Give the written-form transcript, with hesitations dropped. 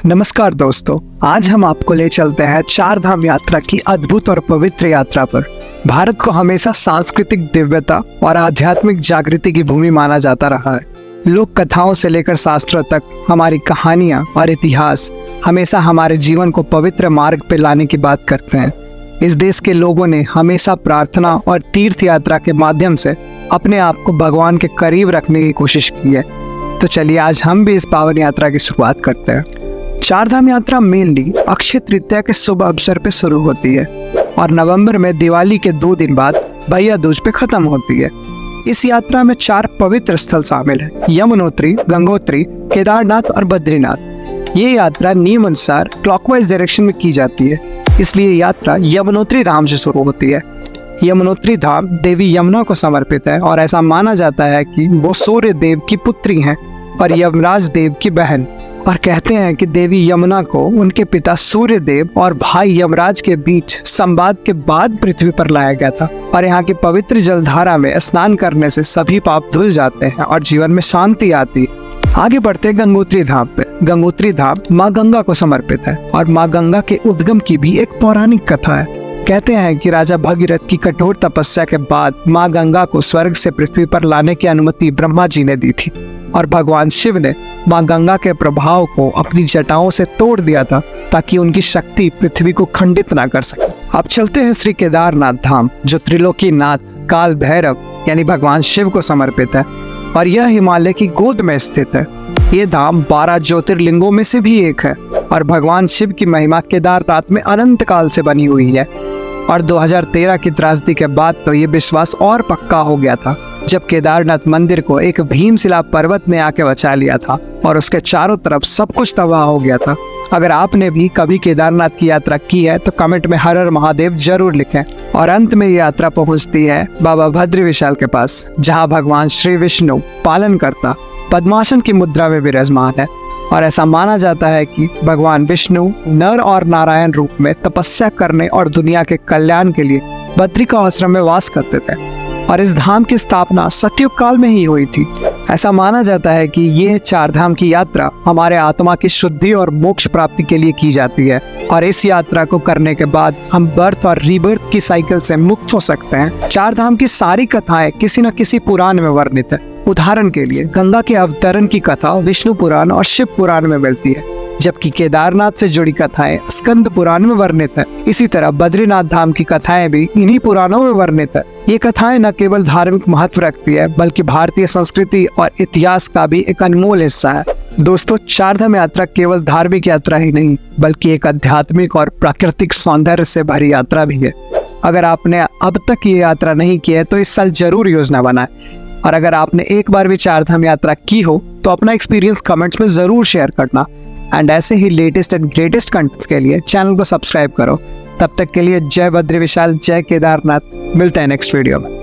नमस्कार दोस्तों, आज हम आपको ले चलते हैं चार धाम यात्रा की अद्भुत और पवित्र यात्रा पर। भारत को हमेशा सांस्कृतिक दिव्यता और आध्यात्मिक जागृति की भूमि माना जाता रहा है। लोक कथाओं से लेकर शास्त्रों तक हमारी कहानियां और इतिहास हमेशा हमारे जीवन को पवित्र मार्ग पर लाने की बात करते हैं। इस देश के लोगों ने हमेशा प्रार्थना और तीर्थ यात्रा के माध्यम से अपने आप को भगवान के करीब रखने की कोशिश की है। तो चलिए आज हम भी इस पावन यात्रा की शुरुआत करते हैं। चार धाम यात्रा मेनली अक्षय तृतीया के शुभ अवसर पे शुरू होती है और नवंबर में दिवाली के 2 दिन बाद भैया दूज पे खत्म होती है। इस यात्रा में 4 पवित्र स्थल शामिल हैं: यमुनोत्री, गंगोत्री, केदारनाथ और बद्रीनाथ। ये यात्रा नियम अनुसार क्लॉकवाइज डायरेक्शन में की जाती है, इसलिए यात्रा यमुनोत्री धाम से शुरू होती है। यमुनोत्री धाम देवी यमुना को समर्पित है और ऐसा माना जाता है कि वो सूर्य देव की पुत्री हैं और यमराज देव की बहन। और कहते हैं कि देवी यमुना को उनके पिता सूर्य देव और भाई यमराज के बीच संवाद के बाद पृथ्वी पर लाया गया था और यहाँ की पवित्र जलधारा में स्नान करने से सभी पाप धुल जाते हैं और जीवन में शांति आती है। आगे बढ़ते हैं गंगोत्री धाम पे। गंगोत्री धाम माँ गंगा को समर्पित है और माँ गंगा के उद्गम की भी एक पौराणिक कथा है। कहते हैं कि राजा भगीरथ की कठोर तपस्या के बाद माँ गंगा को स्वर्ग से पृथ्वी पर लाने की अनुमति ब्रह्मा जी ने दी थी और भगवान शिव ने माँ गंगा के प्रभाव को अपनी जटाओं से तोड़ दिया था ताकि उनकी शक्ति पृथ्वी को खंडित ना कर सके। अब चलते हैं श्री केदारनाथ धाम, जो त्रिलोकी नाथ काल भैरव यानी भगवान शिव को समर्पित है और यह हिमालय की गोद में स्थित है। ये धाम 12 ज्योतिर्लिंगों में से भी एक है और भगवान शिव की महिमा केदारनाथ में अनंत काल से बनी हुई है। और 2013 की त्रासदी के बाद तो ये विश्वास और पक्का हो गया था जब केदारनाथ मंदिर को एक भीमशिला पर्वत ने आके बचा लिया था और उसके चारों तरफ सब कुछ तबाह हो गया था। अगर आपने भी कभी केदारनाथ की यात्रा की है तो कमेंट में हर हर महादेव जरूर लिखें। और अंत में ये यात्रा पहुंचती है बाबा भद्र विशाल के पास, जहां भगवान श्री विष्णु पालन करता पद्मासन की मुद्रा में विराजमान है। और ऐसा माना जाता है कि भगवान विष्णु नर और नारायण रूप में तपस्या करने और दुनिया के कल्याण के लिए बद्रिका आश्रम में वास करते थे और इस धाम की स्थापना सतयुग काल में ही हुई थी। ऐसा माना जाता है कि ये 4 धाम की यात्रा हमारे आत्मा की शुद्धि और मोक्ष प्राप्ति के लिए की जाती है और इस यात्रा को करने के बाद हम बर्थ और रीबर्थ की साइकिल से मुक्त हो सकते हैं। 4 धाम की सारी कथाएं किसी न किसी पुराण में वर्णित है। उदाहरण के लिए गंगा के अवतरण की कथा विष्णु पुराण और शिव पुराण में मिलती है, जबकि केदारनाथ से जुड़ी कथाएं स्कंद पुराण में वर्णित है। इसी तरह बद्रीनाथ धाम की कथाएं भी इन्हीं पुराणों में वर्णित है। ये कथाएं न केवल धार्मिक महत्व रखती है बल्कि भारतीय संस्कृति और इतिहास का भी एक अनमोल हिस्सा है। दोस्तों, 4 धाम यात्रा केवल धार्मिक यात्रा ही नहीं बल्कि एक आध्यात्मिक और प्राकृतिक सौंदर्य से भरी यात्रा भी है। अगर आपने अब तक ये यात्रा नहीं की है तो इस साल जरूर योजना बनाएं। और अगर आपने एक बार भी 4 धाम यात्रा की हो तो अपना एक्सपीरियंस कमेंट्स में जरूर शेयर करना। एंड ऐसे ही लेटेस्ट एंड ग्रेटेस्ट कंटेंट्स के लिए चैनल को सब्सक्राइब करो। तब तक के लिए जय बद्री विशाल, जय केदारनाथ। मिलते हैं नेक्स्ट वीडियो में।